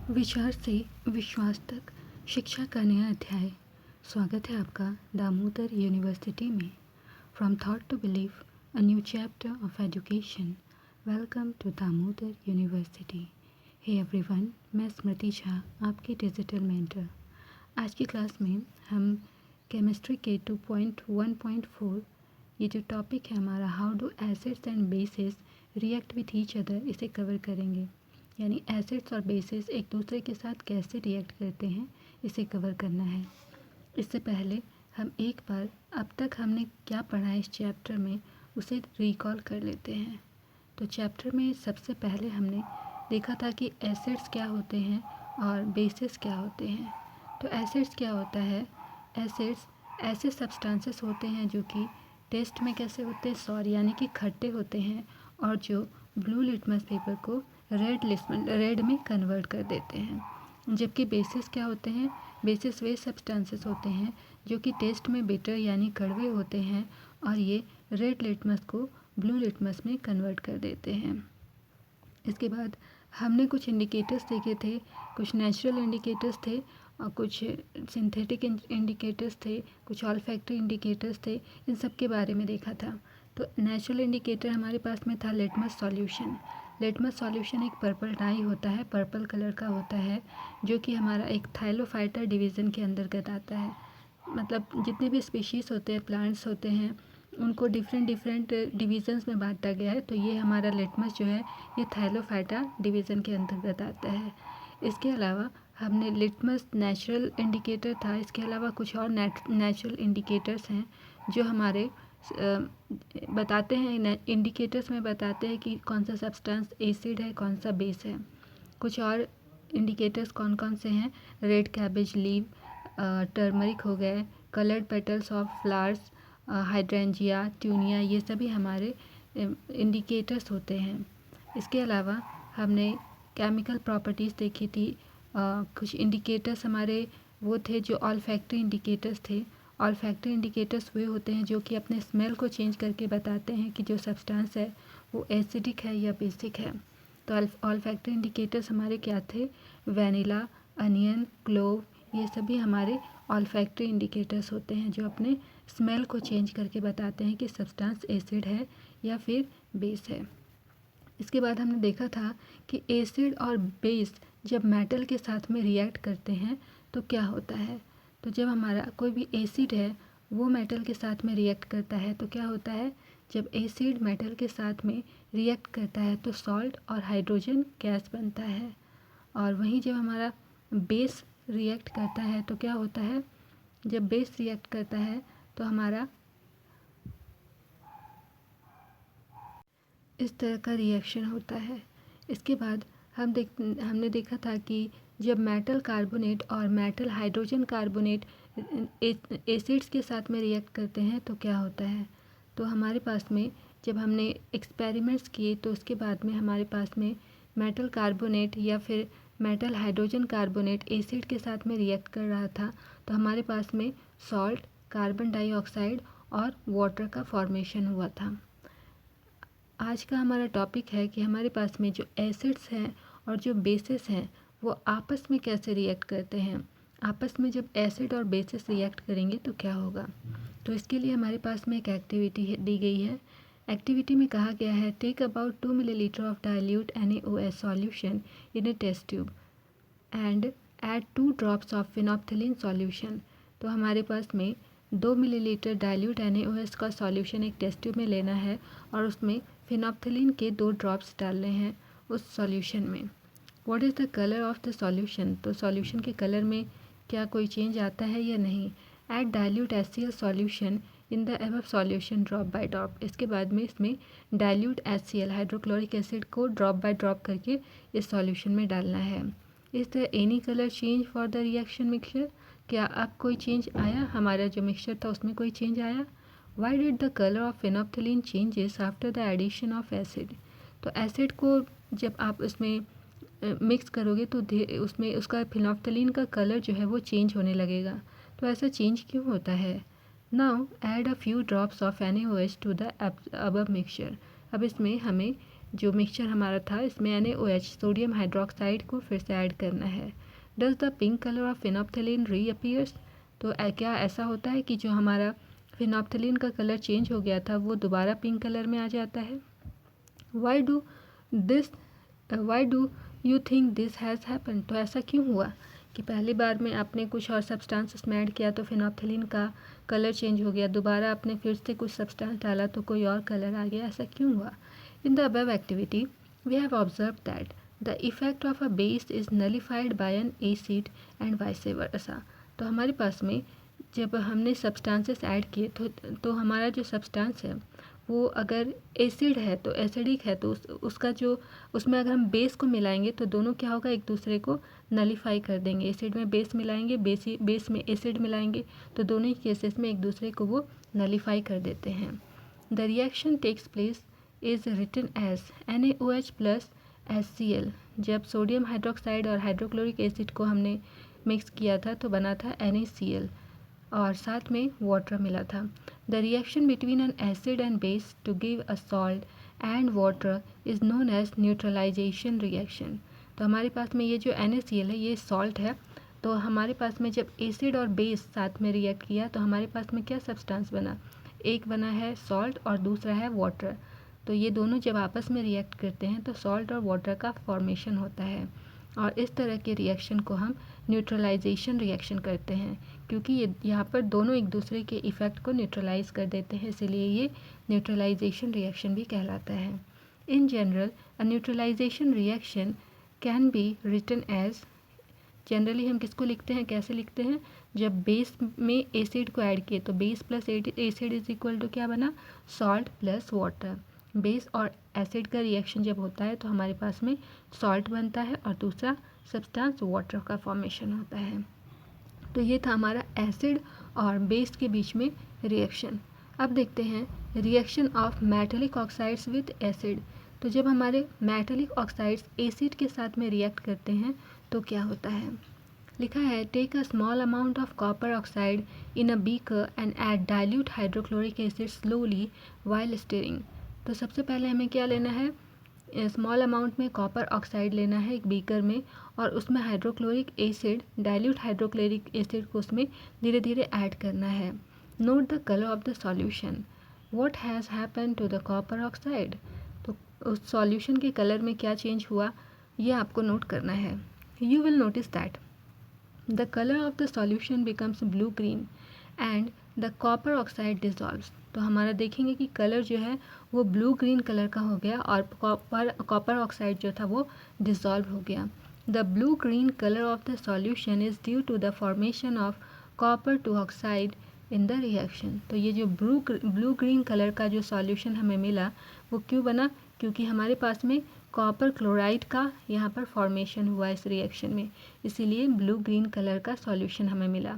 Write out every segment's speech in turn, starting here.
विचार से विश्वास तक शिक्षा का नया अध्याय। स्वागत है आपका दामोदर यूनिवर्सिटी में। From thought to believe, a new chapter of education. Welcome to Damodar university. Hey everyone, मैं स्मृति झा, आपकी डिजिटल मेंटर। आज की क्लास में हम केमिस्ट्री के 2.1.4 ये जो टॉपिक है हमारा, how do acids and bases react with each other, इसे कवर करेंगे। यानी एसिड्स और बेसिस एक दूसरे के साथ कैसे रिएक्ट करते हैं, इसे कवर करना है। इससे पहले हम एक बार अब तक हमने क्या पढ़ा है इस चैप्टर में, उसे रिकॉल कर लेते हैं। तो चैप्टर में सबसे पहले हमने देखा था कि एसिड्स क्या होते हैं और बेसिस क्या होते हैं। तो एसिड्स क्या होता है? एसिड्स ऐसे सब्सटेंसेस होते हैं जो कि टेस्ट में कैसे होते हैं, सॉर यानी कि खट्टे होते हैं, और जो ब्लू लिटमस पेपर को रेड में कन्वर्ट कर देते हैं। जबकि बेसिस क्या होते हैं? बेसिस वे सब्सटेंसेस होते हैं जो कि टेस्ट में बिटर यानी कड़वे होते हैं, और ये रेड लिटमस को ब्लू लिटमस में कन्वर्ट कर देते हैं। इसके बाद हमने कुछ इंडिकेटर्स देखे थे, कुछ नेचुरल इंडिकेटर्स थे और कुछ सिंथेटिक इंडिकेटर्स थे, कुछ ऑल्फैक्टरी इंडिकेटर्स थे। इन सब के बारे में देखा था। तो नेचुरल इंडिकेटर हमारे पास में था लिटमस सॉल्यूशन। लिटमस सॉल्यूशन एक पर्पल डाई होता है, पर्पल कलर का होता है, जो कि हमारा एक थाइलोफाइटा डिवीज़न के अंतर्गत आता है। मतलब जितने भी स्पीशीज़ होते हैं, प्लांट्स होते हैं, उनको डिफरेंट डिवीज़न्स में बांटा गया है। तो ये हमारा लिटमस जो है ये थाइलोफाइटा डिवीज़न के अंतर्गत आता है। इसके अलावा हमने लिटमस नेचुरल इंडिकेटर था, इसके अलावा कुछ और नेचुरल इंडिकेटर्स हैं जो हमारे बताते हैं, इंडिकेटर्स में बताते हैं कि कौन सा सब्सटेंस एसिड है, कौन सा बेस है। कुछ और इंडिकेटर्स कौन कौन से हैं? रेड कैबेज लीव, टर्मरिक हो गए, coloured petals of flowers, hydrangea, petunia, ये सभी हमारे इंडिकेटर्स होते हैं। इसके अलावा हमने केमिकल प्रॉपर्टीज़ देखी थी। कुछ इंडिकेटर्स हमारे वो थे जो ऑल्फैक्टरी इंडिकेटर्स थे। ऑल्फैक्टरी इंडिकेटर्स वे होते हैं जो कि अपने स्मेल को चेंज करके बताते हैं कि जो सब्सटेंस है वो एसिडिक है या बेसिक है। तो ऑल्फैक्टरी इंडिकेटर्स हमारे क्या थे? वैनिला, अनियन, क्लोव, ये सभी हमारे ऑल्फैक्टरी इंडिकेटर्स होते हैं जो अपने स्मेल को चेंज करके बताते हैं कि सब्सटेंस एसिड है या फिर बेस है। इसके बाद हमने देखा था कि एसिड और बेस जब मेटल के साथ में रिएक्ट करते हैं तो क्या होता है। तो जब हमारा कोई भी एसिड है वो मेटल के साथ में रिएक्ट करता है तो क्या होता है? जब एसिड मेटल के साथ में रिएक्ट करता है तो सॉल्ट और हाइड्रोजन गैस बनता है। और वहीं जब हमारा बेस रिएक्ट करता है तो क्या होता है? जब बेस रिएक्ट करता है तो हमारा इस तरह का रिएक्शन होता है। इसके बाद हमने देखा था कि जब मेटल कार्बोनेट और मेटल हाइड्रोजन कार्बोनेट एसिड्स के साथ में रिएक्ट करते हैं तो क्या होता है। तो हमारे पास में जब हमने एक्सपेरिमेंट्स किए तो उसके बाद में हमारे पास में मेटल कार्बोनेट या फिर मेटल हाइड्रोजन कार्बोनेट एसिड के साथ में रिएक्ट कर रहा था तो हमारे पास में सॉल्ट, कार्बन डाइऑक्साइड और वाटर का फॉर्मेशन हुआ था। आज का हमारा टॉपिक है कि हमारे पास में जो एसिड्स हैं और जो बेसिस हैं वो आपस में कैसे रिएक्ट करते हैं। आपस में जब एसिड और बेसिस रिएक्ट करेंगे तो क्या होगा। तो इसके लिए हमारे पास में एक एक्टिविटी दी गई है। एक्टिविटी में कहा गया है, take about 2 millilitre of dilute NaOH solution in a test tube and add 2 drops of phenolphthalein solution. तो हमारे पास में 2 मिलीलीटर डाइल्यूट NaOH का सॉल्यूशन एक टेस्ट ट्यूब में लेना है और उसमें फिनोप्थिलीन के 2 ड्रॉप्स डालने हैं उस सॉल्यूशन में। What is the colour of the solution. तो सॉल्यूशन के कलर में क्या कोई चेंज आता है या नहीं। Add dilute HCl solution in the above solution drop by drop. इसके बाद में इसमें डाइल्यूट HCl हाइड्रोक्लोरिक एसिड को ड्रॉप बाय ड्रॉप करके इस सॉल्यूशन में डालना है। इस तरह any colour change for the reaction mixture. क्या अब कोई चेंज आया, हमारा जो मिक्सचर था उसमें कोई चेंज आया। Why did the color of phenolphthalein changes after the addition of acid। तो एसिड को जब आप उसमें मिक्स करोगे तो उसमें उसका फिनोप्थिलीन का कलर जो है वो चेंज होने लगेगा। तो ऐसा चेंज क्यों होता है। Now add a few drops of NaOH to the above mixture. अब इसमें हमें जो मिक्सचर हमारा था इसमें NaOH सोडियम हाइड्रोक्साइड को फिर से ऐड करना है। Does the pink colour of phenolphthalein reappears, तो क्या ऐसा होता है कि जो हमारा फिनोप्थलीन का कलर चेंज हो गया था वो दोबारा पिंक कलर में आ जाता है। Why do you think this has happen, तो ऐसा क्यों हुआ कि पहली बार में आपने कुछ और सब्सटेंस उसमें ऐड किया तो फिनोप्थलीन का कलर चेंज हो गया, दोबारा आपने फिर से कुछ सब्सटेंस डाला तो कोई और कलर आ गया, ऐसा क्यों हुआ? In the above activity we have observe that the effect of a base is nullified by an acid and vice versa. तो हमारे पास में जब हमने सब्सटेंसेस ऐड किए तो हमारा जो सब्सटेंस है वो अगर एसिड है तो एसिडिक है तो उसका जो उसमें अगर हम बेस को मिलाएंगे तो दोनों क्या होगा, एक दूसरे को नलीफाई कर देंगे। एसिड में बेस मिलाएंगे, बेस में एसिड मिलाएंगे तो दोनों ही केसेस में एक दूसरे को वो नलीफाई कर देते हैं। The reaction takes place is written as NaOH plus HCl। जब सोडियम हाइड्रोक्साइड और हाइड्रोक्लोरिक एसिड को हमने मिक्स किया था तो बना था NaCl और साथ में वाटर मिला था। The reaction between an acid and base to give a salt and water is known as neutralisation reaction. तो हमारे पास में ये जो NaCl है ये सॉल्ट है, तो हमारे पास में जब एसिड और बेस साथ में रिएक्ट किया तो हमारे पास में क्या सब्सटेंस बना, एक बना है सॉल्ट और दूसरा है वाटर। तो ये दोनों जब आपस में रिएक्ट करते हैं तो सॉल्ट और वाटर का फॉर्मेशन होता है और इस तरह के रिएक्शन को हम न्यूट्रलाइजेशन रिएक्शन करते हैं, क्योंकि ये यहाँ पर दोनों एक दूसरे के इफ़ेक्ट को न्यूट्रलाइज कर देते हैं, इसलिए ये न्यूट्रलाइजेशन रिएक्शन भी कहलाता है। In general a neutralisation reaction can be written as, generally हम किसको लिखते हैं, कैसे लिखते हैं, जब बेस में एसिड को ऐड किए तो base plus acid is equal to क्या बना, सॉल्ट प्लस वाटर। बेस और एसिड का रिएक्शन जब होता है तो हमारे पास में सॉल्ट बनता है और दूसरा सब्सटेंस वाटर का फॉर्मेशन होता है। तो ये था हमारा एसिड और बेस के बीच में रिएक्शन। अब देखते हैं reaction of metallic oxides with acid. तो जब हमारे मेटालिक ऑक्साइड्स एसिड के साथ में रिएक्ट करते हैं तो क्या होता है, लिखा है take a small amount of copper oxide in a beaker and add dilute hydrochloric acid slowly while stirring. तो सबसे पहले हमें क्या लेना है, स्मॉल अमाउंट में कॉपर ऑक्साइड लेना है एक बीकर में और उसमें hydrochloric acid, dilute hydrochloric acid को उसमें धीरे धीरे ऐड करना है। Note the colour of the solution, what has happen to the copper oxide. तो उस सॉल्यूशन के कलर में क्या चेंज हुआ ये आपको नोट करना है। You will notice that the colour of the solution becomes blue green and the copper oxide dissolves. तो हमारा देखेंगे कि कलर जो है वो ब्लू ग्रीन कलर का हो गया और कॉपर ऑक्साइड जो था वो डिजॉल्व हो गया। The blue green colour of the solution is due to the formation of copper two oxide in the reaction. तो ये जो ब्लू ग्रीन कलर का जो सॉल्यूशन हमें मिला वो क्यों बना, क्योंकि हमारे पास में कॉपर क्लोराइड का यहाँ पर फॉर्मेशन हुआ इस रिएक्शन में, इसीलिए ब्लू ग्रीन कलर का सॉल्यूशन हमें मिला।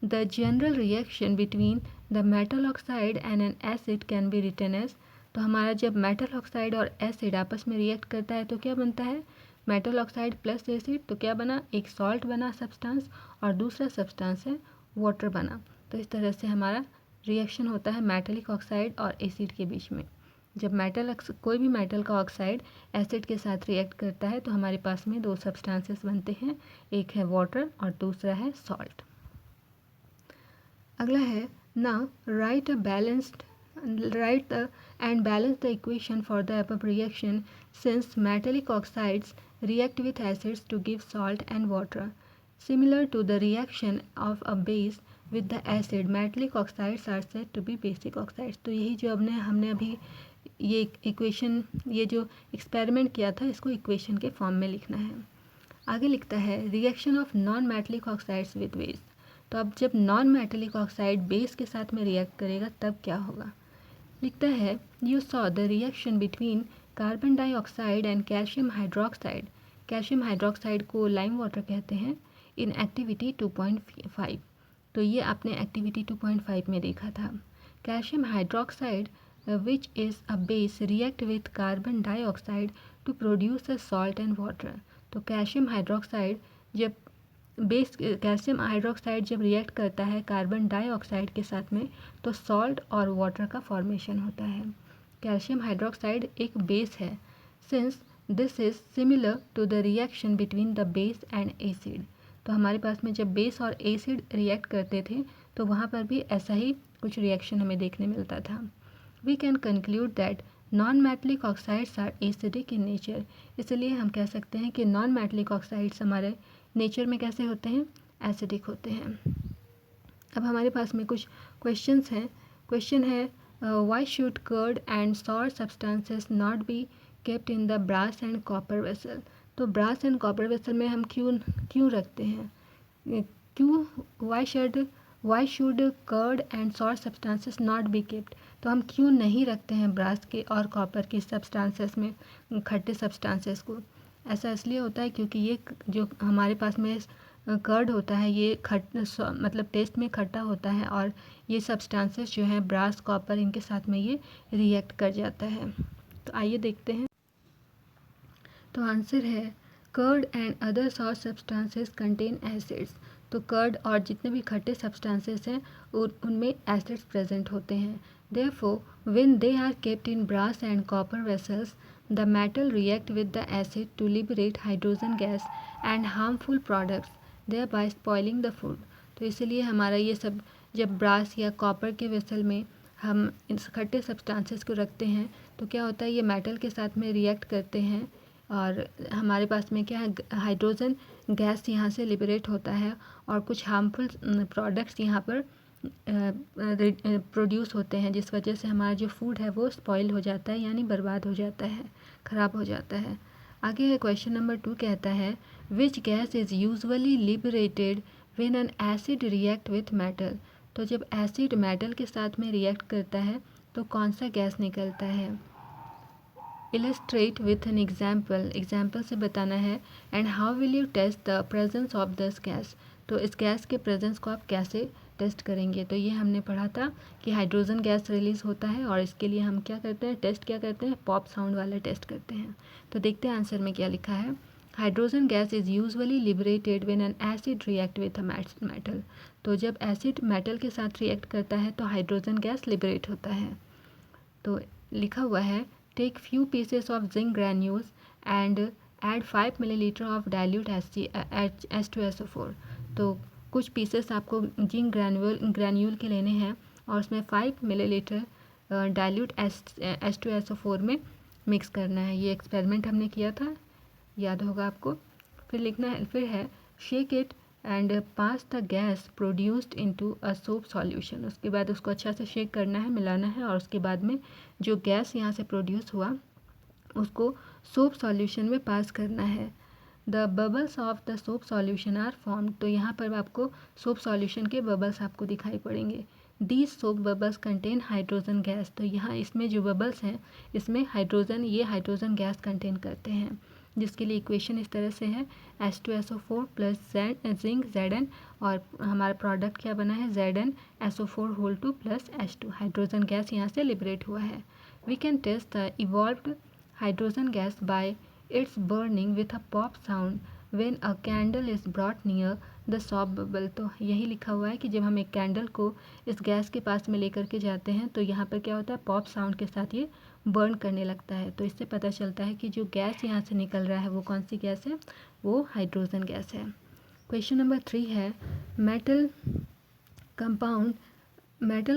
The general reaction between the metal oxide and an acid can be written as. तो हमारा जब मेटल ऑक्साइड और एसिड आपस में रिएक्ट करता है तो क्या बनता है, मेटल ऑक्साइड प्लस एसिड, तो क्या बना, एक सॉल्ट बना सब्सटेंस और दूसरा सब्सटेंस है वाटर बना। तो इस तरह से हमारा रिएक्शन होता है मेटलिक ऑक्साइड और एसिड के बीच में। जब कोई भी मेटल का ऑक्साइड एसिड के साथ रिएक्ट करता है तो हमारे पास में दो सब्सटेंसेस बनते हैं, एक है वाटर और दूसरा है सॉल्ट। अगला है now right and balance the equation for the above reaction since metallic oxides react with acids to give salt and water. Similar to the reaction of a base with the acid, metallic oxides are said to be basic oxides. तो यही जो हमने अभी ये equation, ये जो experiment किया था इसको इक्वेशन के फॉर्म में लिखना है। आगे लिखता है reaction of non metallic oxides with base. तो अब जब नॉन मेटलिक ऑक्साइड बेस के साथ में रिएक्ट करेगा तब क्या होगा, लिखता है you saw the reaction between carbon dioxide and calcium hydroxide. Calcium hydroxide को लाइम वाटर कहते हैं इन एक्टिविटी 2.5। तो ये आपने एक्टिविटी 2.5 में देखा था। Calcium hydroxide which is a base react with carbon dioxide to produce a salt and water. तो कैल्शियम हाइड्रोक्साइड जब रिएक्ट करता है कार्बन डाइऑक्साइड के साथ में तो सॉल्ट और वाटर का फॉर्मेशन होता है। कैल्शियम हाइड्रोक्साइड एक बेस है since this is similar to the reaction between the base and acid. तो हमारे पास में जब बेस और एसिड रिएक्ट करते थे तो वहाँ पर भी ऐसा ही कुछ रिएक्शन हमें देखने मिलता था। We can conclude that non metallic oxides are acidic in nature. इसलिए हम कह सकते हैं कि नॉन मेटलिक ऑक्साइड्स हमारे नेचर में कैसे होते हैं, एसिडिक होते हैं। अब हमारे पास में कुछ क्वेश्चंस हैं। क्वेश्चन है why should curd and sour substances not be kept in the brass and copper vessel. तो ब्रास एंड कॉपर वेसल में हम क्यों रखते हैं, क्यों, why should curd and sour substances not be kept. तो हम क्यों नहीं रखते हैं ब्रास के और कॉपर के सब्सटेंसेस में खट्टे सब्सटेंसेस को। ऐसा इसलिए होता है क्योंकि ये जो हमारे पास में कर्ड होता है ये मतलब टेस्ट में खट्टा होता है और ये सब्सटेंसेस जो हैं ब्रास कॉपर इनके साथ में ये रिएक्ट कर जाता है। तो आइए देखते हैं। तो आंसर है curd and other sour substances contain acids. तो कर्ड और जितने भी खट्टे सब्सटेंसेस हैं उनमें एसिड्स प्रेजेंट होते हैं। Therefore when they are kept in brass and copper vessels the metal react with the acid to liberate hydrogen gas and harmful products thereby spoiling the food. तो इसीलिए हमारा ये सब जब ब्रास या कॉपर के वेसल में हम इन खट्टे सब्सटेंसेस को रखते हैं तो क्या होता है, ये मेटल के साथ में रिएक्ट करते हैं और हमारे पास में क्या है, हाइड्रोजन गैस यहाँ से लिबरेट होता है और कुछ हार्मफुल प्रोडक्ट्स यहाँ पर प्रोड्यूस होते हैं, जिस वजह से हमारा जो फूड है वो स्पॉइल हो जाता है, यानी बर्बाद हो जाता है, ख़राब हो जाता है। आगे है क्वेश्चन नंबर 2, कहता है which gas is usually liberated when an acid react with metal. तो जब एसिड मेटल के साथ में रिएक्ट करता है तो कौन सा गैस निकलता है। इलस्ट्रेट विथ एन एग्जाम्पल से बताना है। And how will you test the presence of this gas. तो इस गैस के प्रेजेंस को आप कैसे टेस्ट करेंगे। तो ये हमने पढ़ा था कि हाइड्रोजन गैस रिलीज़ होता है और इसके लिए हम क्या करते हैं, टेस्ट क्या करते हैं, पॉप साउंड वाले टेस्ट करते हैं। तो देखते हैं आंसर में क्या लिखा है। Hydrogen gas is usually liberated when an acid react with a metal. तो जब एसिड मेटल के साथ रिएक्ट करता है तो हाइड्रोजन गैस लिबरेट होता है। तो लिखा हुआ है take few pieces of zinc granules and add 5 millilitre of dilute H2SO4। तो कुछ पीसेस आपको जिंक ग्रैन्यूल के लेने हैं और उसमें 5 मिलीलीटर डाइल्यूट H2SO4 में मिक्स करना है। ये एक्सपेरिमेंट हमने किया था, याद होगा आपको। फिर लिखना है, फिर है shake it and pass the gas produced into a soap solution. उसके बाद उसको अच्छा से शेक करना है, मिलाना है और उसके बाद में जो गैस यहाँ से प्रोड्यूस हुआ उसको सोप सॉल्यूशन में पास करना है। The bubbles of the soap solution are form. तो यहाँ पर आपको सोप सॉल्यूशन के बबल्स आपको दिखाई पड़ेंगे। These soap bubbles contain hydrogen gas. तो यहाँ इसमें जो बबल्स हैं इसमें ये हाइड्रोजन गैस कंटेन करते हैं, जिसके लिए इक्वेशन इस तरह से है H2SO4 प्लस जिंक Zn और हमारा प्रोडक्ट क्या बना है ZnSO4 plus H2। Hydrogen gas यहाँ से लिबरेट हुआ है। We can test the evolved hydrogen gas by its burning with a pop sound when a candle is brought near the soap bubble. तो यही लिखा हुआ है कि जब हम एक कैंडल को इस गैस के पास में लेकर के जाते हैं तो यहाँ पर क्या होता है, पॉप साउंड के साथ ये बर्न करने लगता है। तो इससे पता चलता है कि जो गैस यहाँ से निकल रहा है वो कौन सी गैस है, वो हाइड्रोजन गैस है। क्वेश्चन नंबर 3 है metal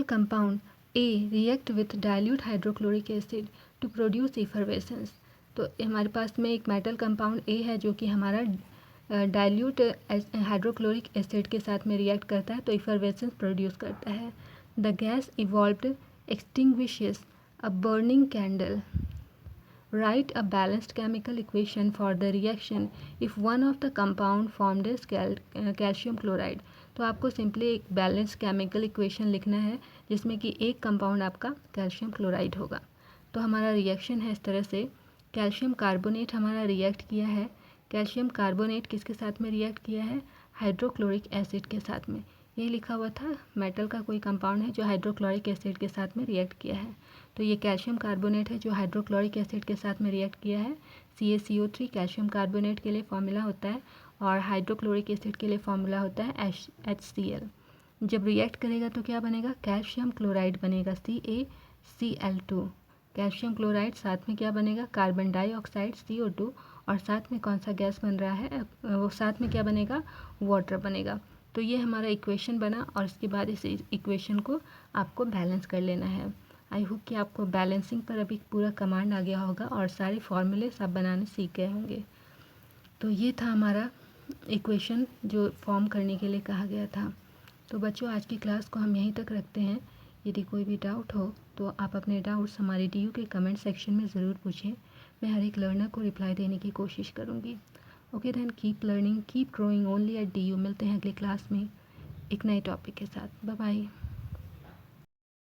compound A react with dilute hydrochloric acid to produce effervescence. तो हमारे पास में एक मेटल कंपाउंड ए है जो कि हमारा डाइल्यूट हाइड्रोक्लोरिक एसिड के साथ में रिएक्ट करता है तो इफरवेसेंस प्रोड्यूस करता है। The gas evolved extinguishes a burning candle. Write a balanced chemical equation for the reaction if one of the compound formed is calcium chloride. तो आपको सिंपली एक बैलेंस केमिकल इक्वेशन लिखना है जिसमें कि एक कंपाउंड आपका कैल्शियम क्लोराइड होगा। तो हमारा रिएक्शन है इस तरह से, कैल्शियम कार्बोनेट हमारा रिएक्ट किया है। कैल्शियम कार्बोनेट किसके साथ में रिएक्ट किया है, हाइड्रोक्लोरिक एसिड के साथ में। यही लिखा हुआ था, मेटल का कोई कंपाउंड है जो हाइड्रोक्लोरिक एसिड के साथ में रिएक्ट किया है। तो ये कैल्शियम कार्बोनेट है जो हाइड्रोक्लोरिक एसिड के साथ में रिएक्ट किया है। CaCO3 कैल्शियम कार्बोनेट के लिए फॉर्मूला होता है और हाइड्रोक्लोरिक एसिड के लिए फॉर्मूला होता है HCl। जब रिएक्ट करेगा तो क्या बनेगा, कैल्शियम क्लोराइड बनेगा CaCl2। कैल्शियम क्लोराइड, साथ में क्या बनेगा, कार्बन डाइऑक्साइड CO2, और साथ में कौन सा गैस बन रहा है, वो साथ में क्या बनेगा, वाटर बनेगा। तो ये हमारा इक्वेशन बना और इसके बाद इस इक्वेशन को आपको बैलेंस कर लेना है। आई होप कि आपको बैलेंसिंग पर अभी पूरा कमांड आ गया होगा और सारे फॉर्मूले आप बनाने सीख गए होंगे। तो ये था हमारा इक्वेशन जो फॉर्म करने के लिए कहा गया था। तो बच्चों, आज की क्लास को हम यहीं तक रखते हैं। यदि कोई भी डाउट हो तो आप अपने डाउट्स हमारे DU के कमेंट सेक्शन में ज़रूर पूछें। मैं हर एक लर्नर को रिप्लाई देने की कोशिश करूँगी। Okay then, keep learning, keep growing only at DU। मिलते हैं अगली क्लास में एक नए टॉपिक के साथ। Bye bye.